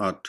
8।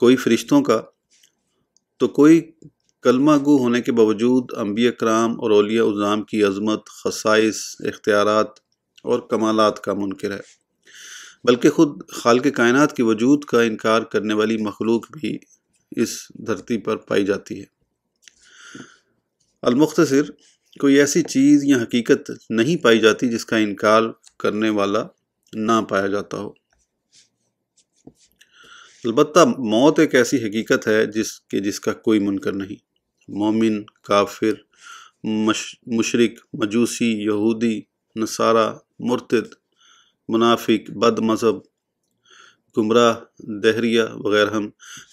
کوئی فرشتوں کا تو کوئی کلمہ گو ہونے کے باوجود انبیاء کرام اور اولیاء اعظام کی عظمت، خصائص، اختیارات اور کمالات کا منکر ہے، بلکہ خود خالق کائنات کے وجود کا انکار کرنے والی مخلوق بھی اس دھرتی پر پائی جاتی ہے۔ المختصر، کوئی ایسی چیز یا حقیقت نہیں پائی جاتی جس کا انکار کرنے والا نہ پایا جاتا ہو۔ البتہ موت ایک ایسی حقیقت ہے جس کا کوئی منکر نہیں۔ مومن، کافر، مشرک، مجوسی، یہودی، نصارہ، مرتد، منافق، بد مذہب، گمراہ، دہریہ وغیرہ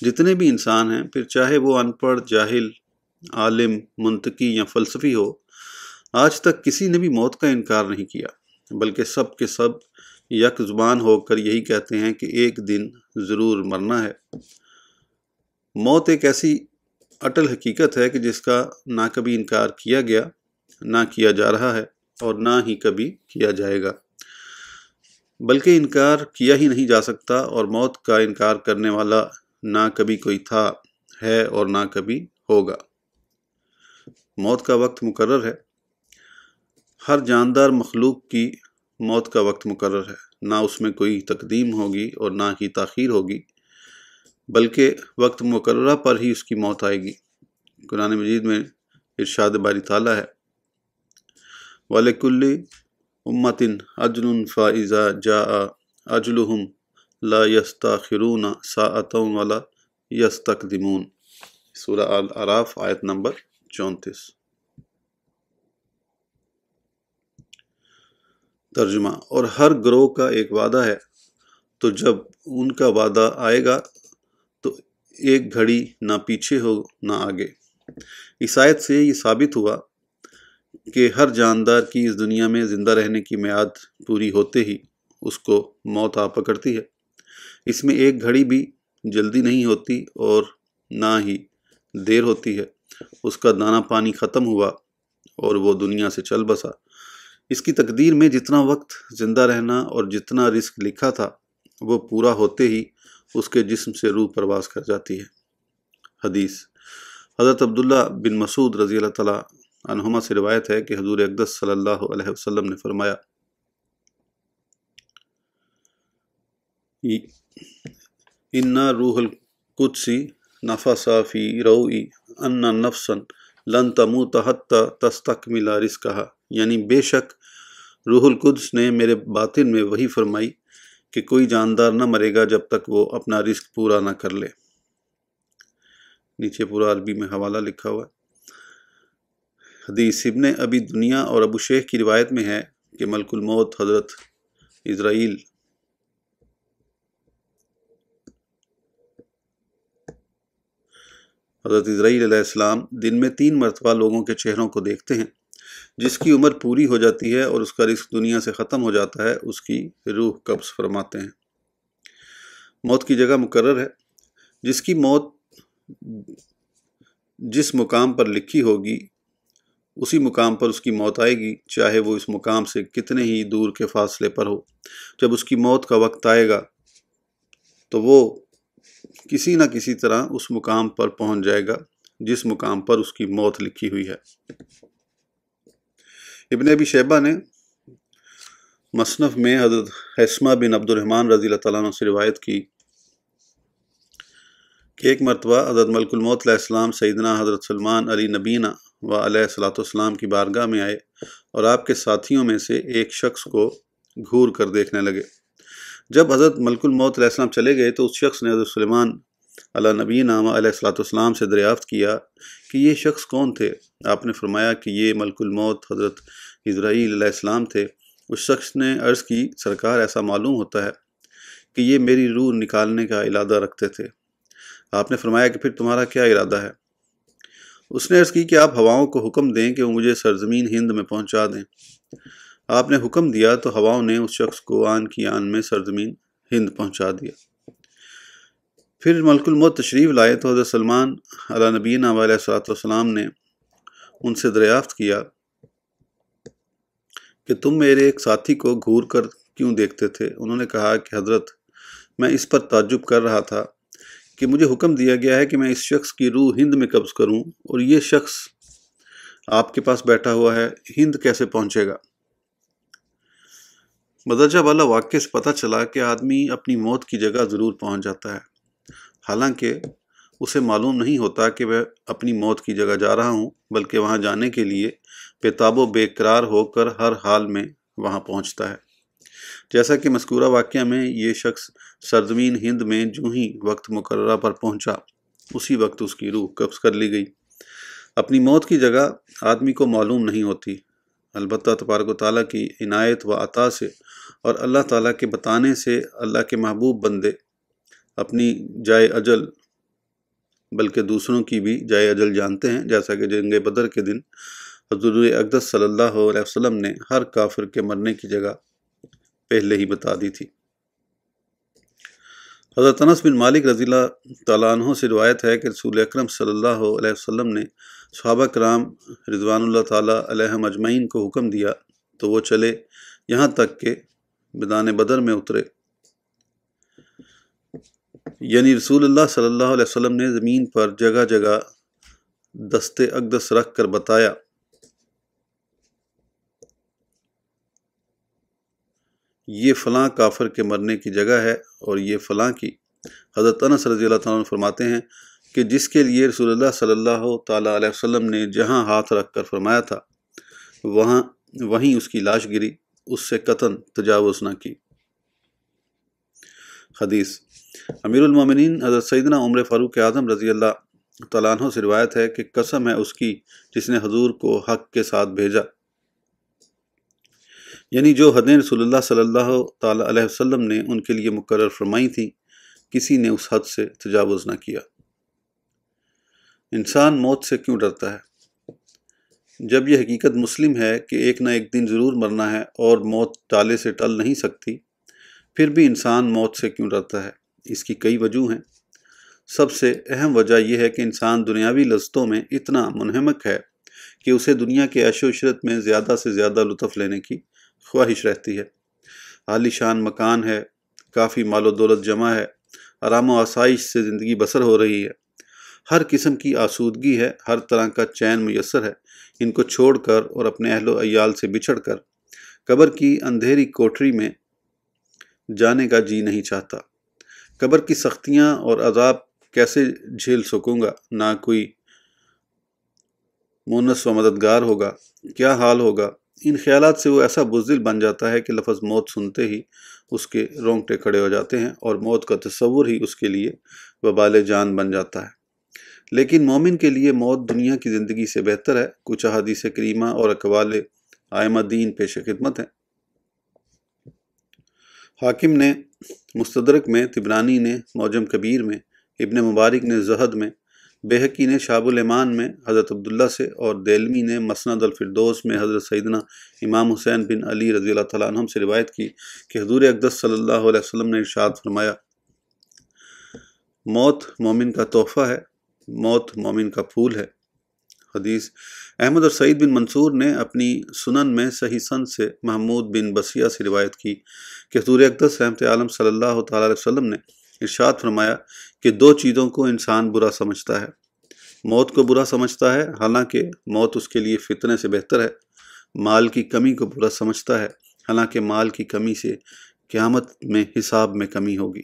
جتنے بھی انسان ہیں، پھر چاہے وہ ان پڑھ، جاہل، عالم، منطقی یا فلسفی ہو، آج تک کسی نے بھی موت کا انکار نہیں کیا، بلکہ سب کے سب یک زبان ہو کر یہی کہتے ہیں کہ ایک دن ضرور مرنا ہے۔ موت ایک ایسی اٹل حقیقت ہے کہ جس کا نہ کبھی انکار کیا گیا، نہ کیا جا رہا ہے اور نہ ہی کبھی کیا جائے گا، بلکہ انکار کیا ہی نہیں جا سکتا، اور موت کا انکار کرنے والا نہ کبھی کوئی تھا، ہے اور نہ کبھی ہوگا۔ موت کا وقت مقرر ہے۔ ہر جاندار مخلوق کی موت کا وقت مقرر ہے، نہ اس میں کوئی تقدیم ہوگی اور نہ ہی تاخیر ہوگی، بلکہ وقت مقررہ پر ہی اس کی موت آئے گی۔ قرآن مجید میں ارشاد باری تعالیٰ ہے، وَلِكُلِّ أُمَّةٍ أَجْلٌ فَإِذَا جَاءَ أَجْلُهُمْ لَا يَسْتَأْخِرُونَ سَاعَةً وَلَا يَسْتَقْدِمُونَ۔ سورہ الاعراف آیت نمبر 34۔ ترجمہ، اور ہر گروہ کا ایک وعدہ ہے، تو جب ان کا وعدہ آئے گا تو ایک گھڑی نہ پیچھے ہو نہ آگے۔ اس آیت سے یہ ثابت ہوا کہ ہر جاندار کی اس دنیا میں زندہ رہنے کی میعاد پوری ہوتے ہی اس کو موت آ پکڑتی ہے۔ اس میں ایک گھڑی بھی جلدی نہیں ہوتی اور نہ ہی دیر ہوتی ہے۔ اس کا دانہ پانی ختم ہوا اور وہ دنیا سے چل بسا۔ اس کی تقدیر میں جتنا وقت زندہ رہنا اور جتنا رزق لکھا تھا، وہ پورا ہوتے ہی اس کے جسم سے روح پرواز کر جاتی ہے۔ حدیث، حضرت عبداللہ بن مسعود رضی اللہ تعالیٰ عنہما سے روایت ہے کہ حضور اقدس صلی اللہ علیہ وسلم نے فرمایا، اِنَّ روح القدس نفث فی روعی ان نفسا لن تموت حتی تستکمل رزقہا، یعنی بے شک روح القدس نے میرے باطن میں وحی فرمائی کہ کوئی جاندار نہ مرے گا جب تک وہ اپنا رزق پورا نہ کر لے۔ نیچے پورا عربی میں حوالہ لکھا ہوا ہے۔ حدیث، ابن ابی دنیا اور ابو شیخ کی روایت میں ہے کہ ملک الموت حضرت اسرائیل علیہ السلام دن میں 3 مرتبہ لوگوں کے چہروں کو دیکھتے ہیں۔ جس کی عمر پوری ہو جاتی ہے اور اس کا رزق دنیا سے ختم ہو جاتا ہے، اس کی روح قبض فرماتے ہیں۔ موت کی جگہ مقرر ہے۔ جس کی موت جس مقام پر لکھی ہوگی اسی مقام پر اس کی موت آئے گی، چاہے وہ اس مقام سے کتنے ہی دور کے فاصلے پر ہو۔ جب اس کی موت کا وقت آئے گا تو وہ کسی نہ کسی طرح اس مقام پر پہنچ جائے گا جس مقام پر اس کی موت لکھی ہوئی ہے۔ ابن ابی شیبہ نے مصنف میں حضرت حسمہ بن عبد الرحمن رضی اللہ تعالیٰ عنہ سے روایت کی کہ ایک مرتبہ حضرت ملک الموت علیہ السلام سیدنا حضرت سلمان علی نبینا و علیہ الصلوۃ والسلام کی بارگاہ میں آئے اور آپ کے ساتھیوں میں سے ایک شخص کو گھور کر دیکھنے لگے۔ جب حضرت ملک الموت علیہ السلام چلے گئے تو اس شخص نے حضرت سلمان علی نبینا و علیہ الصلوۃ والسلام سے دریافت کیا کہ یہ شخص کون تھے؟ آپ نے فرمایا کہ یہ ملک الموت حضرت اسرائیل علیہ السلام تھے۔ اس شخص نے عرض کی، سرکار ایسا معلوم ہوتا ہے کہ یہ میری روح نکالنے کا ارادہ رکھتے تھے۔ آپ نے فرمایا کہ پھر تمہارا کیا ارادہ ہے؟ اس نے عرض کی کہ آپ ہواؤں کو حکم دیں کہ وہ مجھے سرزمین ہند میں پہنچا دیں۔ آپ نے حکم دیا تو ہواؤں نے اس شخص کو آن کی آن میں سرزمین ہند پہنچا دیا۔ پھر ملک الموت تشریف لائے تو حضرت سلمان علی نبینا علیہ الصلوۃ والسلام نے ان سے دریافت کیا کہ تم میرے ایک ساتھی کو گھور کر کیوں دیکھتے تھے؟ انہوں نے کہا کہ حضرت، میں اس پر تعجب کر رہا تھا کہ مجھے حکم دیا گیا ہے کہ میں اس شخص کی روح ہند میں قبض کروں، اور یہ شخص آپ کے پاس بیٹھا ہوا ہے، ہند کیسے پہنچے گا؟ مدرجہ والا واقعے سے پتہ چلا کہ آدمی اپنی موت کی جگہ ضرور پہنچ جاتا ہے، حالانکہ اسے معلوم نہیں ہوتا کہ میں اپنی موت کی جگہ جا رہا ہوں، بلکہ وہاں جانے کے لیے بے تاب و بے قرار ہو کر ہر حال میں وہاں پہنچتا ہے۔ جیسا کہ مذکورہ واقعہ میں یہ شخص سرزمین ہند میں جو ہی وقت مقررہ پر پہنچا، اسی وقت اس کی روح قبض کر لی گئی۔ اپنی موت کی جگہ آدمی کو معلوم نہیں ہوتی، البتہ تبارک و تعالیٰ کی عنایت و عطا سے اور اللہ تعالیٰ کے بتانے سے اللہ کے محبوب بندے اپنی جائے اجل بلکہ دوسروں کی بھی جائے اجل جانتے ہیں، جیسا کہ جنگ بدر کے دن حضور اقدس صلی اللہ علیہ وسلم نے ہر کافر کے مرنے کی جگہ پہلے ہی بتا دی تھی۔ حضرت انس بن مالک رضی اللہ تعالیٰ عنہ سے روایت ہے کہ رسول اکرم صلی اللہ علیہ وسلم نے صحابہ کرام رضوان اللہ تعالیٰ علیہم اجمعین کو حکم دیا تو وہ چلے یہاں تک کہ میدان بدر میں اترے، یعنی رسول اللہ صلی اللہ علیہ وسلم نے زمین پر جگہ جگہ دست اقدس رکھ کر بتایا یہ فلاں کافر کے مرنے کی جگہ ہے اور یہ فلاں کی۔ حضرت انس رضی اللہ تعالیٰ عنہ فرماتے ہیں کہ جس کے لیے رسول اللہ صلی اللہ تعالیٰ علیہ وسلم نے جہاں ہاتھ رکھ کر فرمایا تھا وہیں اس کی لاش گری، اس سے قطعاً تجاوز نہ کی۔ حدیث امیر المومنین حضرت سیدنا عمر فاروق اعظم رضی اللہ تعالیٰ عنہ سے روایت ہے کہ قسم ہے اس کی جس نے حضور کو حق کے ساتھ بھیجا، یعنی جو حدیں رسول اللہ صلی اللہ تعالیٰ علیہ وسلم نے ان کے لیے مقرر فرمائی تھیں، کسی نے اس حد سے تجاوز نہ کیا۔ انسان موت سے کیوں ڈرتا ہے؟ جب یہ حقیقت مسلم ہے کہ ایک نہ ایک دن ضرور مرنا ہے اور موت ٹالے سے ٹل نہیں سکتی، پھر بھی انسان موت سے کیوں ڈرتا ہے؟ اس کی کئی وجوہ ہیں۔ سب سے اہم وجہ یہ ہے کہ انسان دنیاوی لذتوں میں اتنا منہمک ہے کہ اسے دنیا کے عیش و عشرت میں زیادہ سے زیادہ لطف لینے کی خواہش رہتی ہے۔ عالی شان مکان ہے، کافی مال و دولت جمع ہے، آرام و آسائش سے زندگی بسر ہو رہی ہے، ہر قسم کی آسودگی ہے، ہر طرح کا چین میسر ہے۔ ان کو چھوڑ کر اور اپنے اہل و عیال سے بچھڑ کر قبر کی اندھیری کوٹری میں جانے کا جی نہیں چاہتا۔ قبر کی سختیاں اور عذاب کیسے جھیل سکوں گا؟ نہ کوئی مونس و مددگار ہوگا، کیا حال ہوگا؟ ان خیالات سے وہ ایسا بزدل بن جاتا ہے کہ لفظ موت سنتے ہی اس کے رونگٹے کھڑے ہو جاتے ہیں اور موت کا تصور ہی اس کے لیے وبال جان بن جاتا ہے۔ لیکن مومن کے لیے موت دنیا کی زندگی سے بہتر ہے۔ کچھ احادیث کریمہ اور اقوال ائمہ دین پیش خدمت ہیں۔ حاکم نے مستدرک میں، طبرانی نے معجم کبیر میں، ابن مبارک نے زہد میں، بیہقی نے شعب الایمان میں حضرت عبداللہ سے اور دیلمی نے مسند الفردوس میں حضرت سیدنا امام حسین بن علی رضی اللہ تعالیٰ عنہم سے روایت کی کہ حضور اقدس صلی اللہ علیہ وسلم نے ارشاد فرمایا، موت مومن کا تحفہ ہے، موت مومن کا پھول ہے۔ حدیث احمد اور سعید بن منصور نے اپنی سنن میں صحیح سند سے محمود بن بصیہ سے روایت کی کہ حضور اقدس رحمت عالم صلی اللہ تعالیٰ علیہ وسلم نے ارشاد فرمایا کہ دو چیزوں کو انسان برا سمجھتا ہے۔ موت کو برا سمجھتا ہے، حالانکہ موت اس کے لیے فتنے سے بہتر ہے۔ مال کی کمی کو برا سمجھتا ہے، حالانکہ مال کی کمی سے قیامت میں حساب میں کمی ہوگی۔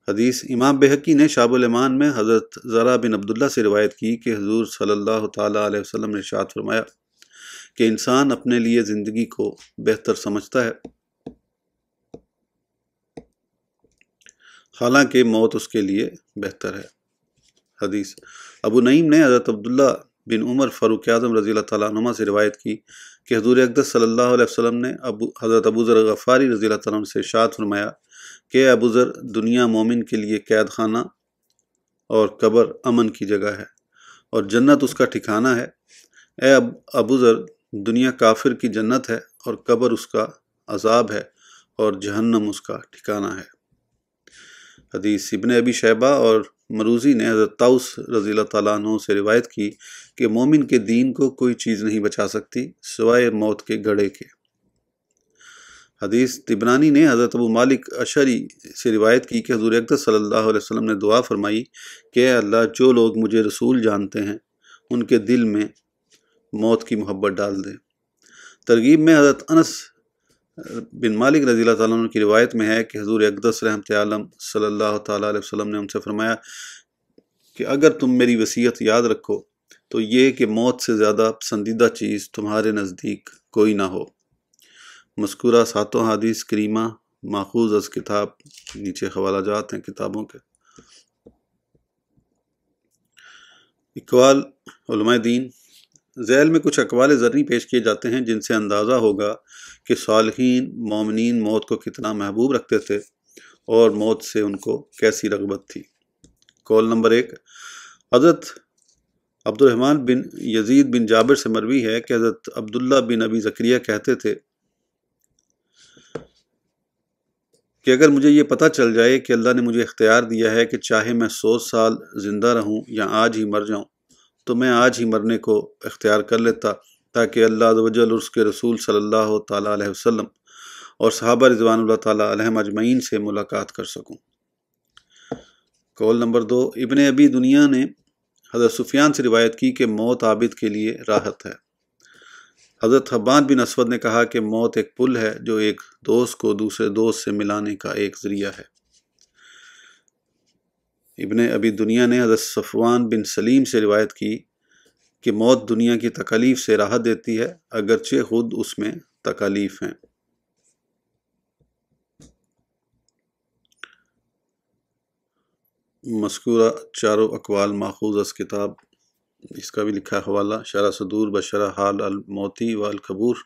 حدیث امام بیہقی نے شعب الایمان میں حضرت زرع بن عبداللہ سے روایت کی کہ حضور صلی اللہ تعالیٰ علیہ وسلم نے ارشاد فرمایا کہ انسان اپنے لیے زندگی کو بہتر سمجھتا ہے، حالانکہ موت اس کے لیے بہتر ہے۔ حدیث ابو نعیم نے حضرت عبداللہ بن عمر فاروق اعظم رضی اللہ تعالیٰ عنہما سے روایت کی کہ حضور اقدس صلی اللہ علیہ وسلم نے حضرت ابو ذر غفاری رضی اللہ تعالیٰ عنہ سے ارشاد فرمایا کہ ابو ذر، دنیا مومن کے لیے قید خانہ اور قبر امن کی جگہ ہے اور جنت اس کا ٹھکانہ ہے۔ اے ابو ذر، دنیا کافر کی جنت ہے اور قبر اس کا عذاب ہے اور جہنم اس کا ٹھکانہ ہے۔ حدیث ابن ابی شیبہ اور مروزی نے حضرت طاؤس رضی اللہ تعالیٰ عنہ سے روایت کی کہ مومن کے دین کو کوئی چیز نہیں بچا سکتی سوائے موت کے گڑھے کے۔ حدیث طبرانی نے حضرت ابو مالک اشعری سے روایت کی کہ حضور اقدس صلی اللہ علیہ وسلم نے دعا فرمائی کہ اے اللہ جو لوگ مجھے رسول جانتے ہیں ان کے دل میں موت کی محبت ڈال دے۔ ترغیب میں حضرت انس بن مالک رضی اللہ تعالیٰ عنہ کی روایت میں ہے کہ حضور اقدس رحمت عالم صلی اللہ تعالیٰ علیہ وسلم نے ان سے فرمایا کہ اگر تم میری وصیت یاد رکھو تو یہ کہ موت سے زیادہ پسندیدہ چیز تمہارے نزدیک کوئی نہ ہو۔ مذکورہ ساتوں حدیث کریمہ ماخوذ از کتاب، نیچے حوالہ جات ہیں کتابوں کے۔ اقوال علماء دین، ذیل میں کچھ اقوال ذرعی پیش کیے جاتے ہیں جن سے اندازہ ہوگا کہ صالحین مومنین موت کو کتنا محبوب رکھتے تھے اور موت سے ان کو کیسی رغبت تھی۔ قول نمبر 1، حضرت عبد الرحمن بن یزید بن جابر سے مروی ہے کہ حضرت عبداللہ بن ابی زکریا کہتے تھے کہ اگر مجھے یہ پتہ چل جائے کہ اللہ نے مجھے اختیار دیا ہے کہ چاہے میں 100 سال زندہ رہوں یا آج ہی مر جاؤں تو میں آج ہی مرنے کو اختیار کر لیتا تاکہ اللہ عز و جل اور اس کے رسول صلی اللہ تعالیٰ علیہ وسلم اور صحابہ رضوان اللہ تعالیٰ علیہم اجمعین سے ملاقات کر سکوں۔ قول نمبر 2، ابن ابی دنیا نے حضرت سفیان سے روایت کی کہ موت عابد کے لیے راحت ہے۔ حضرت حبان بن اسود نے کہا کہ موت ایک پل ہے جو ایک دوست کو دوسرے دوست سے ملانے کا ایک ذریعہ ہے۔ ابن ابی دنیا نے حضرت صفوان بن سلیم سے روایت کی کہ موت دنیا کی تکالیف سے راحت دیتی ہے اگرچہ خود اس میں تکالیف ہیں۔ مذکورہ چاروں اقوال ماخوذ از کتاب، اس کا بھی لکھا حوالہ شرح صدور بشرح حال الموتی والقبور۔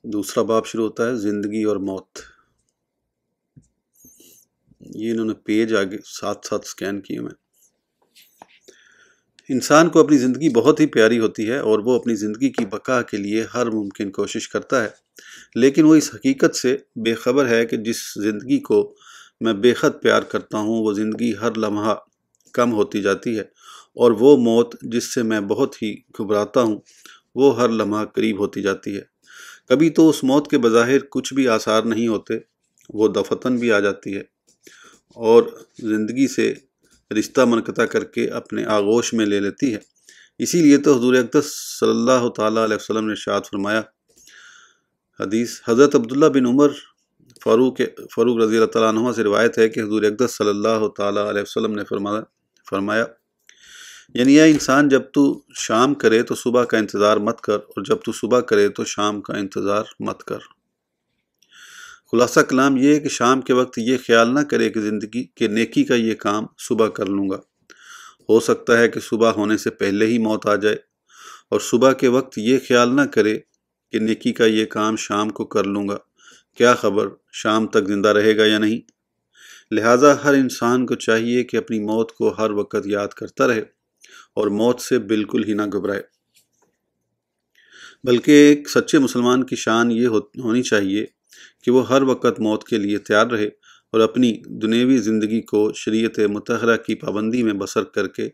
دوسرا باب شروع ہوتا ہے زندگی اور موت۔ یہ انہوں نے پیج آگے ساتھ ساتھ سکین کیے میں۔ انسان کو اپنی زندگی بہت ہی پیاری ہوتی ہے اور وہ اپنی زندگی کی بقا کے لیے ہر ممکن کوشش کرتا ہے، لیکن وہ اس حقیقت سے بے خبر ہے کہ جس زندگی کو میں بے حد پیار کرتا ہوں وہ زندگی ہر لمحہ کم ہوتی جاتی ہے، اور وہ موت جس سے میں بہت ہی گھبراتا ہوں وہ ہر لمحہ قریب ہوتی جاتی ہے۔ کبھی تو اس موت کے بظاہر کچھ بھی آثار نہیں ہوتے، وہ دفتن بھی آ جاتی ہے اور زندگی سے رشتہ منقطع کر کے اپنے آغوش میں لے لیتی ہے۔ اسی لیے تو حضور اقدس صلی اللہ تعالیٰ علیہ وسلم نے ارشاد فرمایا، حدیث حضرت عبداللہ بن عمر فاروق رضی اللہ تعالیٰ عنہ سے روایت ہے کہ حضور اقدس صلی اللہ تعالیٰ علیہ وسلم نے فرمایا یعنی اے انسان، جب تو شام کرے تو صبح کا انتظار مت کر، اور جب تو صبح کرے تو شام کا انتظار مت کر۔ خلاصہ کلام یہ ہے کہ شام کے وقت یہ خیال نہ کرے کہ زندگی کے نیکی کا یہ کام صبح کر لوں گا، ہو سکتا ہے کہ صبح ہونے سے پہلے ہی موت آ جائے، اور صبح کے وقت یہ خیال نہ کرے کہ نیکی کا یہ کام شام کو کر لوں گا، کیا خبر شام تک زندہ رہے گا یا نہیں۔ لہٰذا ہر انسان کو چاہیے کہ اپنی موت کو ہر وقت یاد کرتا رہے اور موت سے بالکل ہی نہ گھبرائے، بلکہ ایک سچے مسلمان کی شان یہ ہونی چاہیے کہ وہ ہر وقت موت کے لیے تیار رہے اور اپنی دنیوی زندگی کو شریعت مطہرہ کی پابندی میں بسر کر کے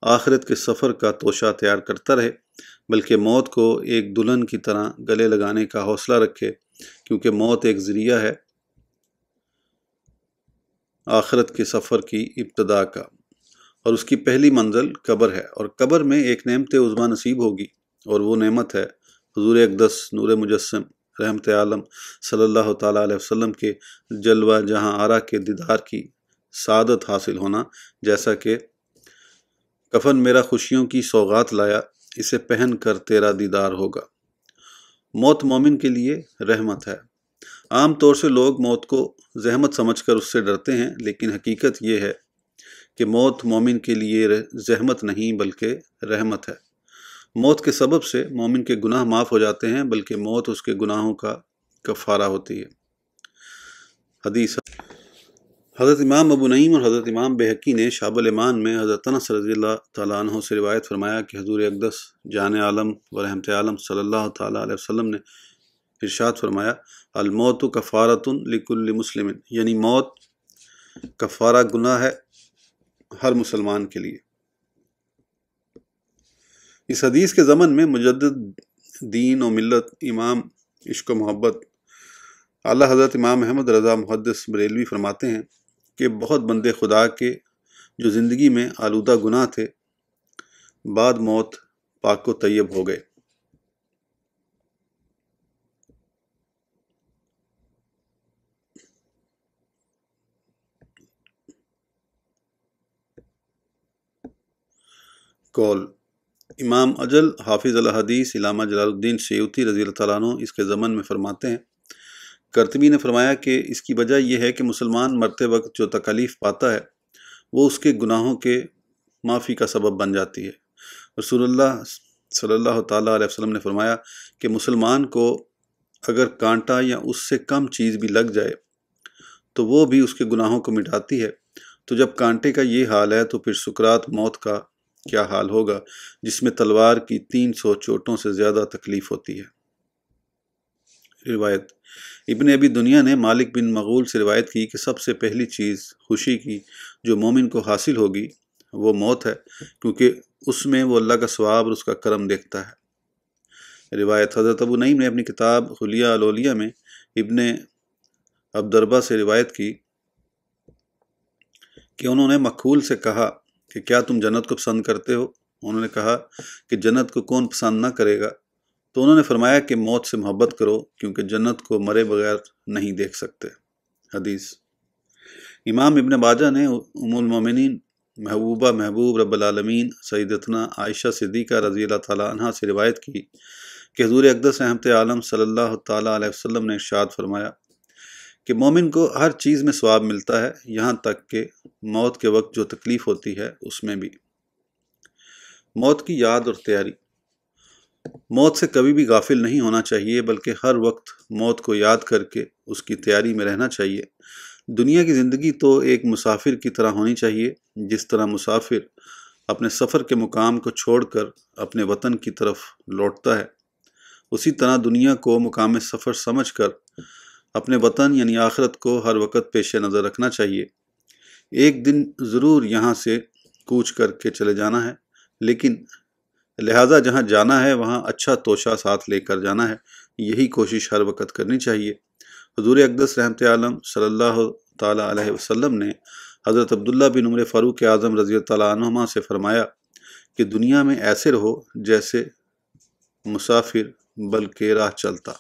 آخرت کے سفر کا توشہ تیار کرتا رہے، بلکہ موت کو ایک دلہن کی طرح گلے لگانے کا حوصلہ رکھے، کیونکہ موت ایک ذریعہ ہے آخرت کے سفر کی ابتدا کا، اور اس کی پہلی منزل قبر ہے، اور قبر میں ایک نعمت عظمیٰ نصیب ہوگی، اور وہ نعمت ہے حضور اقدس نور مجسم رحمت عالم صلی اللہ تعالیٰ علیہ وسلم کے جلوہ جہاں آرا کے دیدار کی سعادت حاصل ہونا، جیسا کہ کفن میرا خوشیوں کی سوغات لایا، اسے پہن کر تیرا دیدار ہوگا۔ موت مومن کے لیے رحمت ہے۔ عام طور سے لوگ موت کو زحمت سمجھ کر اس سے ڈرتے ہیں، لیکن حقیقت یہ ہے کہ موت مومن کے لیے زحمت نہیں بلکہ رحمت ہے۔ موت کے سبب سے مومن کے گناہ معاف ہو جاتے ہیں، بلکہ موت اس کے گناہوں کا کفارہ ہوتی ہے۔ حدیث حضرت امام ابو نعیم اور حضرت امام بہقی نے شعب الایمان میں حضرت انس رضی اللہ تعالیٰ عنہ سے روایت فرمایا کہ حضور اقدس جان عالم و رحمت عالم صلی اللہ تعالیٰ علیہ وسلم نے ارشاد فرمایا، الموت کفارۃ لکل مسلم، یعنی موت کفارہ گناہ ہے ہر مسلمان کے لیے۔ اس حدیث کے ضمن میں مجدد دین و ملت امام عشق و محبت اعلیٰ حضرت امام محمد رضا محدث بریلوی فرماتے ہیں کہ بہت بندے خدا کے جو زندگی میں آلودہ گناہ تھے بعد موت پاک و طیب ہو گئے۔ قول امام اجل حافظ الحدیث علامہ جلال الدین سیوطی رضی اللہ تعالیٰ عنہ اس کے ضمن میں فرماتے ہیں، قرطبی نے فرمایا کہ اس کی وجہ یہ ہے کہ مسلمان مرتے وقت جو تکالیف پاتا ہے وہ اس کے گناہوں کے معافی کا سبب بن جاتی ہے۔ رسول اللہ صلی اللہ تعالیٰ علیہ وسلم نے فرمایا کہ مسلمان کو اگر کانٹا یا اس سے کم چیز بھی لگ جائے تو وہ بھی اس کے گناہوں کو مٹاتی ہے، تو جب کانٹے کا یہ حال ہے تو پھر سکرات موت کا کیا حال ہوگا جس میں تلوار کی 300 چوٹوں سے زیادہ تکلیف ہوتی ہے۔ روایت ابن ابی دنیا نے مالک بن مغول سے روایت کی کہ سب سے پہلی چیز خوشی کی جو مومن کو حاصل ہوگی وہ موت ہے، کیونکہ اس میں وہ اللہ کا ثواب اور اس کا کرم دیکھتا ہے۔ روایت حضرت ابو نعیم نے اپنی کتاب حلیہ الاولیاء میں ابن عبدربہ سے روایت کی کہ انہوں نے مکحول سے کہا کہ کیا تم جنت کو پسند کرتے ہو؟ انہوں نے کہا کہ جنت کو کون پسند نہ کرے گا؟ تو انہوں نے فرمایا کہ موت سے محبت کرو، کیونکہ جنت کو مرے بغیر نہیں دیکھ سکتے۔ حدیث امام ابن ماجہ نے ام المومنین محبوب رب العالمین سیدتنا عائشہ صدیقہ رضی اللہ تعالیٰ عنہ سے روایت کی کہ حضور اقدس رحمت عالم صلی اللہ تعالیٰ علیہ وسلم نے ارشاد فرمایا کہ مومن کو ہر چیز میں ثواب ملتا ہے، یہاں تک کہ موت کے وقت جو تکلیف ہوتی ہے اس میں بھی۔ موت کی یاد اور تیاری موت سے کبھی بھی غافل نہیں ہونا چاہیے، بلکہ ہر وقت موت کو یاد کر کے اس کی تیاری میں رہنا چاہیے۔ دنیا کی زندگی تو ایک مسافر کی طرح ہونی چاہیے، جس طرح مسافر اپنے سفر کے مقام کو چھوڑ کر اپنے وطن کی طرف لوٹتا ہے، اسی طرح دنیا کو مقام سفر سمجھ کر اپنے وطن یعنی آخرت کو ہر وقت پیش نظر رکھنا چاہیے۔ ایک دن ضرور یہاں سے کوچ کر کے چلے جانا ہے، لیکن لہٰذا جہاں جانا ہے وہاں اچھا توشہ ساتھ لے کر جانا ہے، یہی کوشش ہر وقت کرنی چاہیے۔ حضور اقدس رحمت عالم صلی اللہ تعالیٰ علیہ وسلم نے حضرت عبداللہ بن عمر فاروق اعظم رضی اللہ تعالیٰ عنہما سے فرمایا کہ دنیا میں ایسے رہو جیسے مسافر بلکہ راہ چلتا۔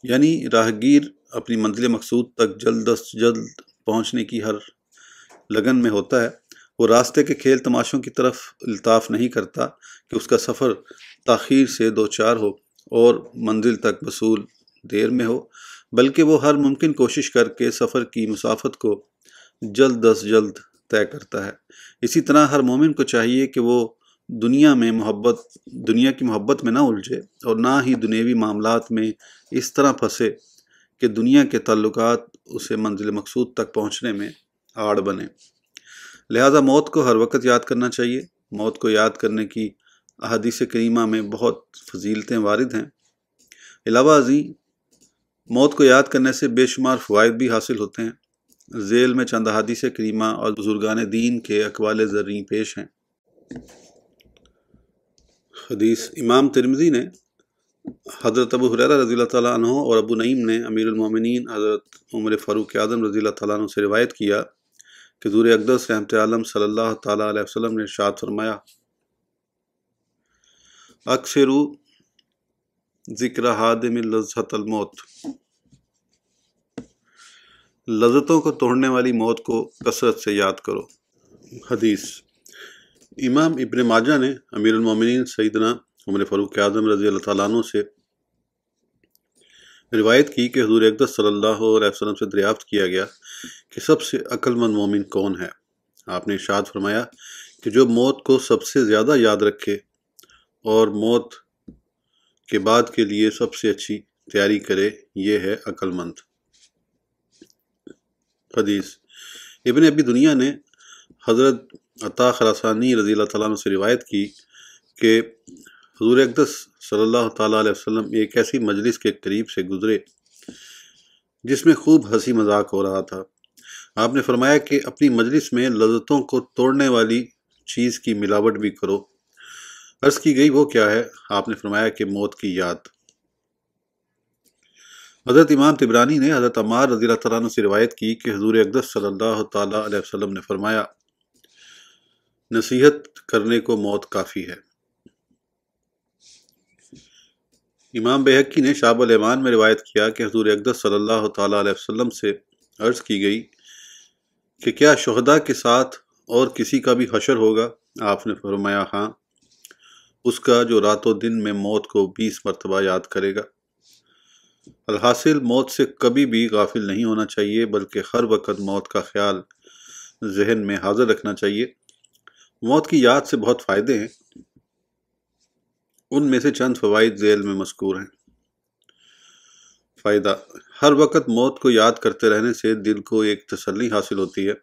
یعنی راہگیر اپنی منزل مقصود تک جلد از جلد پہنچنے کی ہر لگن میں ہوتا ہے، وہ راستے کے کھیل تماشوں کی طرف الطاف نہیں کرتا کہ اس کا سفر تاخیر سے دوچار ہو اور منزل تک وصول دیر میں ہو، بلکہ وہ ہر ممکن کوشش کر کے سفر کی مسافت کو جلد از جلد طے کرتا ہے۔ اسی طرح ہر مومن کو چاہیے کہ وہ دنیا کی محبت میں نہ الجھے اور نہ ہی دنیوی معاملات میں اس طرح پھنسے کہ دنیا کے تعلقات اسے منزل مقصود تک پہنچنے میں آڑ بنے۔ لہذا موت کو ہر وقت یاد کرنا چاہیے۔ موت کو یاد کرنے کی احادیث کریمہ میں بہت فضیلتیں وارد ہیں۔ علاوہ ازیں موت کو یاد کرنے سے بے شمار فوائد بھی حاصل ہوتے ہیں۔ ذیل میں چند احادیث کریمہ اور بزرگان دین کے اقوال زرعی پیش ہیں۔ حدیث امام ترمذی نے حضرت ابو ہریرہ رضی اللہ تعالیٰ عنہ اور ابو نعیم نے امیر المومنین حضرت عمر فاروق اعظم رضی اللہ تعالیٰ عنہ سے روایت کیا کہ حضور اقدس رحمت عالم صلی اللہ تعالیٰ علیہ وسلم نے ارشاد فرمایا، اکثروا ذکر حادم لذت الموت، لذتوں کو توڑنے والی موت کو کثرت سے یاد کرو۔ حدیث امام ابن ماجہ نے امیر المومنین سیدنا عمر فاروق اعظم رضی اللہ تعالیٰ عنہ سے روایت کی کہ حضور اقدس صلی اللہ علیہ وسلم سے دریافت کیا گیا کہ سب سے عقل مند مومن کون ہے؟ آپ نے ارشاد فرمایا کہ جو موت کو سب سے زیادہ یاد رکھے اور موت کے بعد کے لیے سب سے اچھی تیاری کرے، یہ ہے عقل مند۔ حدیث ابن ابی دنیا نے حضرت عطا خراسانی رضی اللہ تعالیٰ عنہ سے روایت کی کہ حضور اقدس صلی اللہ تعالیٰ علیہ وسلم ایک ایسی مجلس کے قریب سے گزرے جس میں خوب ہنسی مذاق ہو رہا تھا۔ آپ نے فرمایا کہ اپنی مجلس میں لذتوں کو توڑنے والی چیز کی ملاوٹ بھی کرو۔ عرض کی گئی وہ کیا ہے؟ آپ نے فرمایا کہ موت کی یاد۔ حضرت امام طبرانی نے حضرت عمار رضی اللہ تعالیٰ عنہ سے روایت کی کہ حضور اقدس صلی اللہ تعالیٰ علیہ وسلم نے فرمایا، نصیحت کرنے کو موت کافی ہے۔ امام بہقی نے شعب الایمان میں روایت کیا کہ حضور اقدس صلی اللہ تعالیٰ علیہ وسلم سے عرض کی گئی کہ کیا شہداء کے ساتھ اور کسی کا بھی حشر ہوگا؟ آپ نے فرمایا ہاں، اس کا جو رات و دن میں موت کو 20 مرتبہ یاد کرے گا۔ الحاصل موت سے کبھی بھی غافل نہیں ہونا چاہیے، بلکہ ہر وقت موت کا خیال ذہن میں حاضر رکھنا چاہیے۔ موت کی یاد سے بہت فائدے ہیں، ان میں سے چند فوائد ذیل میں مذکور ہیں۔ فائدہ: ہر وقت موت کو یاد کرتے رہنے سے دل کو ایک تسلی حاصل ہوتی ہے۔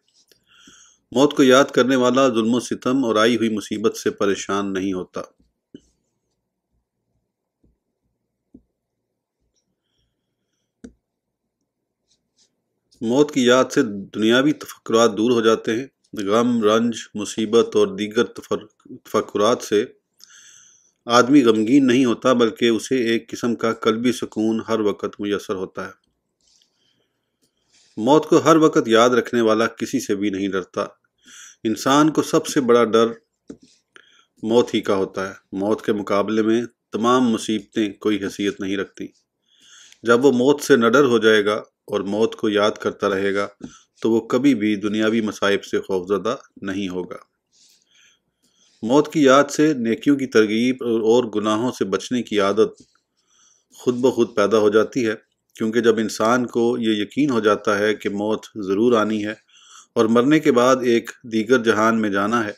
موت کو یاد کرنے والا ظلم و ستم اور آئی ہوئی مصیبت سے پریشان نہیں ہوتا۔ موت کی یاد سے دنیاوی تفکرات دور ہو جاتے ہیں۔ غم، رنج، مصیبت اور دیگر تفکرات سے آدمی غمگین نہیں ہوتا، بلکہ اسے ایک قسم کا قلبی سکون ہر وقت میسر ہوتا ہے۔ موت کو ہر وقت یاد رکھنے والا کسی سے بھی نہیں ڈرتا۔ انسان کو سب سے بڑا ڈر موت ہی کا ہوتا ہے۔ موت کے مقابلے میں تمام مصیبتیں کوئی حیثیت نہیں رکھتی۔ جب وہ موت سے نڈر ہو جائے گا اور موت کو یاد کرتا رہے گا تو وہ کبھی بھی دنیاوی مصائب سے خوفزدہ نہیں ہوگا۔ موت کی یاد سے نیکیوں کی ترغیب اور گناہوں سے بچنے کی عادت خود بخود پیدا ہو جاتی ہے، کیونکہ جب انسان کو یہ یقین ہو جاتا ہے کہ موت ضرور آنی ہے اور مرنے کے بعد ایک دیگر جہان میں جانا ہے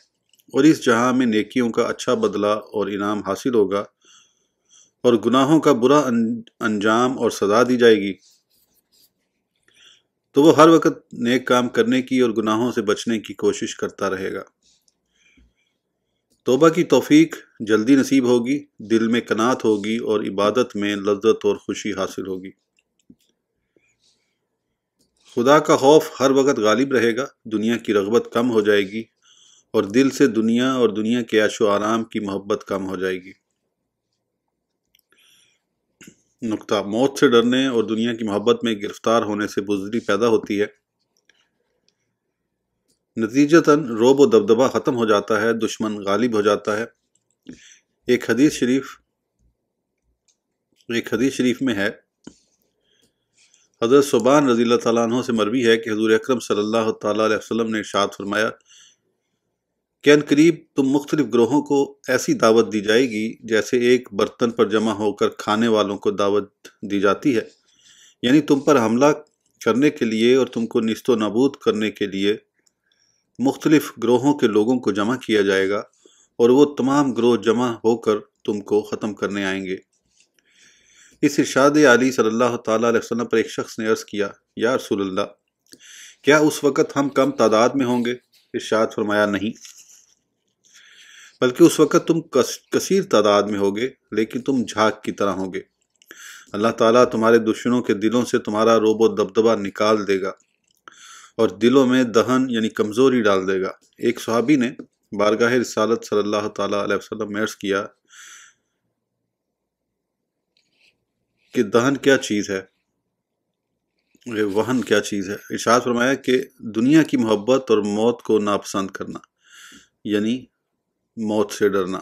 اور اس جہان میں نیکیوں کا اچھا بدلہ اور انعام حاصل ہوگا اور گناہوں کا برا انجام اور سزا دی جائے گی، تو وہ ہر وقت نیک کام کرنے کی اور گناہوں سے بچنے کی کوشش کرتا رہے گا۔ توبہ کی توفیق جلدی نصیب ہوگی، دل میں قناعت ہوگی اور عبادت میں لذت اور خوشی حاصل ہوگی۔ خدا کا خوف ہر وقت غالب رہے گا، دنیا کی رغبت کم ہو جائے گی اور دل سے دنیا اور دنیا کے عیش و آرام کی محبت کم ہو جائے گی۔ نقطہ: موت سے ڈرنے اور دنیا کی محبت میں گرفتار ہونے سے بزدلی پیدا ہوتی ہے۔ نتیجتاً رعب و دبدبہ ختم ہو جاتا ہے، دشمن غالب ہو جاتا ہے۔ ایک حدیث شریف میں ہے، حضرت ثوبان رضی اللہ تعالیٰ عنہ سے مروی ہے کہ حضور اکرم صلی اللہ تعالیٰ علیہ وسلم نے ارشاد فرمایا کہ ان قریب تم مختلف گروہوں کو ایسی دعوت دی جائے گی جیسے ایک برتن پر جمع ہو کر کھانے والوں کو دعوت دی جاتی ہے، یعنی تم پر حملہ کرنے کے لیے اور تم کو نیست و نابود کرنے کے لیے مختلف گروہوں کے لوگوں کو جمع کیا جائے گا اور وہ تمام گروہ جمع ہو کر تم کو ختم کرنے آئیں گے۔ اس ارشاد عالی صلی اللہ تعالیٰ علیہ وسلم پر ایک شخص نے عرض کیا، یا رسول اللہ، کیا اس وقت ہم کم تعداد میں ہوں گے؟ ارشاد فرمایا، نہیں، بلکہ اس وقت تم کثیر تعداد میں ہوگے، لیکن تم جھاگ کی طرح ہوگے۔ اللہ تعالیٰ تمہارے دشمنوں کے دلوں سے تمہارا رعب و دبدبہ نکال دے گا اور دلوں میں دہن یعنی کمزوری ڈال دے گا۔ ایک صحابی نے بارگاہ رسالت صلی اللہ تعالیٰ علیہ وسلم میں عرض کیا کہ دہن کیا چیز ہے؟ وہن کیا چیز ہے؟ ارشاد فرمایا کہ دنیا کی محبت اور موت کو ناپسند کرنا، یعنی موت سے ڈرنا۔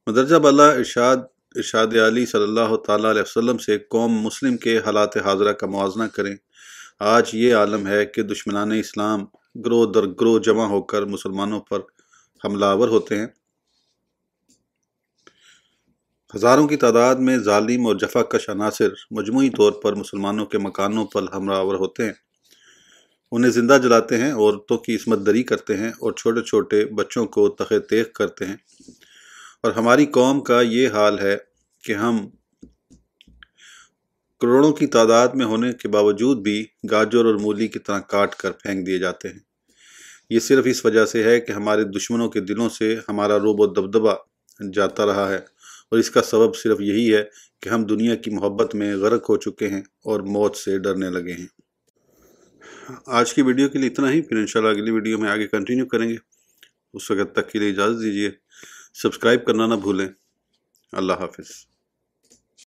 مدرجہ بالا ارشاد علی صلی اللہ تعالیٰ علیہ وسلم سے قوم مسلم کے حالات حاضرہ کا موازنہ کریں۔ آج یہ عالم ہے کہ دشمنان اسلام گروہ در گروہ جمع ہو کر مسلمانوں پر حملہ آور ہوتے ہیں۔ ہزاروں کی تعداد میں ظالم اور جفا کش عناصر مجموعی طور پر مسلمانوں کے مکانوں پر حملہ آور ہوتے ہیں، انہیں زندہ جلاتے ہیں، عورتوں کی عصمت دری کرتے ہیں اور چھوٹے چھوٹے بچوں کو تخے تیغ کرتے ہیں۔ اور ہماری قوم کا یہ حال ہے کہ ہم کروڑوں کی تعداد میں ہونے کے باوجود بھی گاجر اور مولی کی طرح کاٹ کر پھینک دیے جاتے ہیں۔ یہ صرف اس وجہ سے ہے کہ ہمارے دشمنوں کے دلوں سے ہمارا رعب و دبدبہ جاتا رہا ہے، اور اس کا سبب صرف یہی ہے کہ ہم دنیا کی محبت میں غرق ہو چکے ہیں اور موت سے ڈرنے لگے ہیں۔ آج کی ویڈیو کے لیے اتنا ہی، پھر انشاءاللہ اگلی ویڈیو میں آگے کنٹینیو کریں گے. اس وقت تک کے لیے اجازت دیجیے. سبسکرائب کرنا نہ بھولیں. اللہ حافظ.